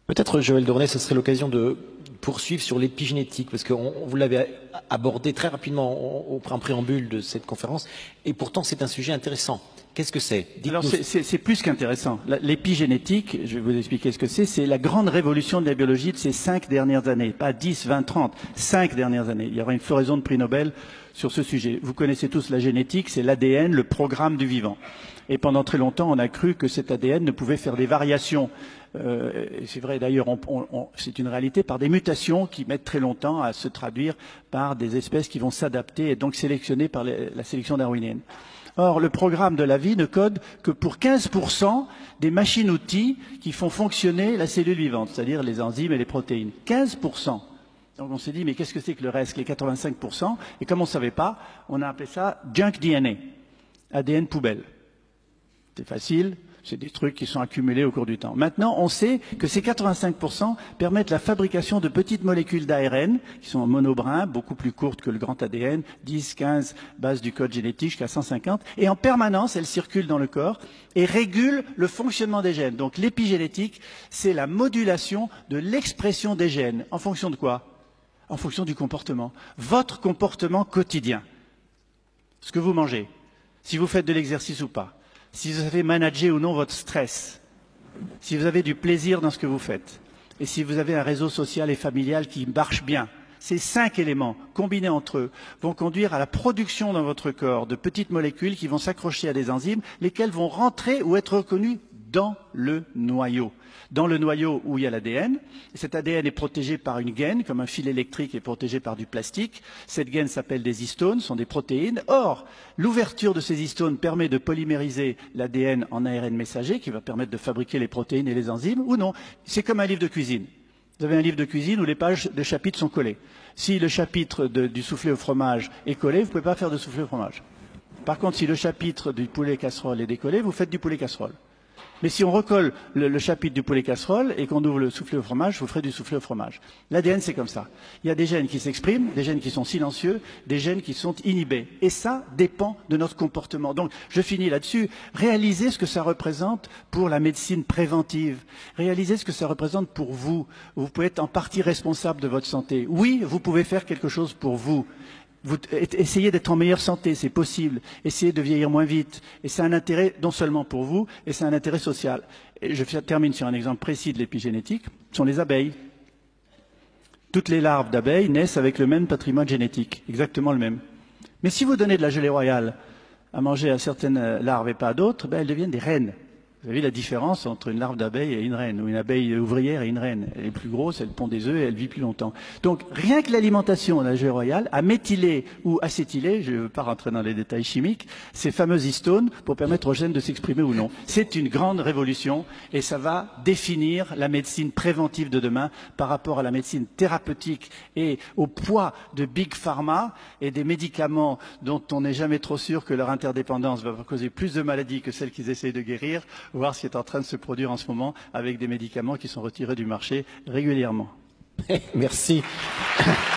Peut-être, Joël Dornet, ce serait l'occasion de poursuivre sur l'épigénétique, parce que vous l'avez abordé très rapidement en préambule de cette conférence, et pourtant c'est un sujet intéressant. Qu'est-ce que c'est? Alors c'est plus qu'intéressant. L'épigénétique, je vais vous expliquer ce que c'est la grande révolution de la biologie de ces 5 dernières années, pas 10, 20, 30, 5 dernières années. Il y aura une floraison de prix Nobel sur ce sujet. Vous connaissez tous la génétique, c'est l'ADN, le programme du vivant. Et pendant très longtemps, on a cru que cet ADN ne pouvait faire des variations. C'est vrai d'ailleurs, c'est une réalité, par des mutations qui mettent très longtemps à se traduire par des espèces qui vont s'adapter et donc sélectionnées par la sélection darwinienne. Or, le programme de la vie ne code que pour 15% des machines-outils qui font fonctionner la cellule vivante, c'est-à-dire les enzymes et les protéines. 15%. Donc on s'est dit, mais qu'est-ce que c'est que le reste, les 85%? Et comme on ne savait pas, on a appelé ça junk DNA, ADN poubelle. C'est facile, c'est des trucs qui sont accumulés au cours du temps. Maintenant, on sait que ces 85% permettent la fabrication de petites molécules d'ARN, qui sont en monobrin, beaucoup plus courtes que le grand ADN, 10, 15 bases du code génétique jusqu'à 150, et en permanence, elles circulent dans le corps et régulent le fonctionnement des gènes. Donc l'épigénétique, c'est la modulation de l'expression des gènes. En fonction de quoi? En fonction du comportement. Votre comportement quotidien. Ce que vous mangez. Si vous faites de l'exercice ou pas. Si vous savez manager ou non votre stress, si vous avez du plaisir dans ce que vous faites, et si vous avez un réseau social et familial qui marche bien, ces 5 éléments, combinés entre eux, vont conduire à la production dans votre corps de petites molécules qui vont s'accrocher à des enzymes, lesquelles vont rentrer ou être reconnues dans le noyau. Dans le noyau où il y a l'ADN. Cet ADN est protégé par une gaine, comme un fil électrique est protégé par du plastique. Cette gaine s'appelle des histones, sont des protéines. Or, l'ouverture de ces histones permet de polymériser l'ADN en ARN messager, qui va permettre de fabriquer les protéines et les enzymes, ou non. C'est comme un livre de cuisine. Vous avez un livre de cuisine où les pages de chapitres sont collées. Si le chapitre du soufflé au fromage est collé, vous ne pouvez pas faire de soufflé au fromage. Par contre, si le chapitre du poulet casserole est décollé, vous faites du poulet casserole. Mais si on recolle le chapitre du poulet casserole et qu'on ouvre le soufflé au fromage, vous ferez du soufflé au fromage. L'ADN, c'est comme ça. Il y a des gènes qui s'expriment, des gènes qui sont silencieux, des gènes qui sont inhibés. Et ça dépend de notre comportement. Donc, je finis là-dessus. Réalisez ce que ça représente pour la médecine préventive. Réalisez ce que ça représente pour vous. Vous pouvez être en partie responsable de votre santé. Oui, vous pouvez faire quelque chose pour vous. Vous essayez d'être en meilleure santé, c'est possible. Essayez de vieillir moins vite. Et c'est un intérêt non seulement pour vous, et c'est un intérêt social. Et je termine sur un exemple précis de l'épigénétique. Ce sont les abeilles. Toutes les larves d'abeilles naissent avec le même patrimoine génétique, exactement le même. Mais si vous donnez de la gelée royale à manger à certaines larves et pas à d'autres, elles deviennent des reines. Vous avez la différence entre une larve d'abeille et une reine, ou une abeille ouvrière et une reine. Elle est plus grosse, elle pond des œufs et elle vit plus longtemps. Donc, rien que l'alimentation de la gelée royale a méthylé ou acétylé, je ne veux pas rentrer dans les détails chimiques, ces fameuses histones pour permettre aux gènes de s'exprimer ou non. C'est une grande révolution et ça va définir la médecine préventive de demain par rapport à la médecine thérapeutique et au poids de Big Pharma et des médicaments dont on n'est jamais trop sûr que leur interdépendance va causer plus de maladies que celles qu'ils essayent de guérir, voir ce qui est en train de se produire en ce moment avec des médicaments qui sont retirés du marché régulièrement. Merci.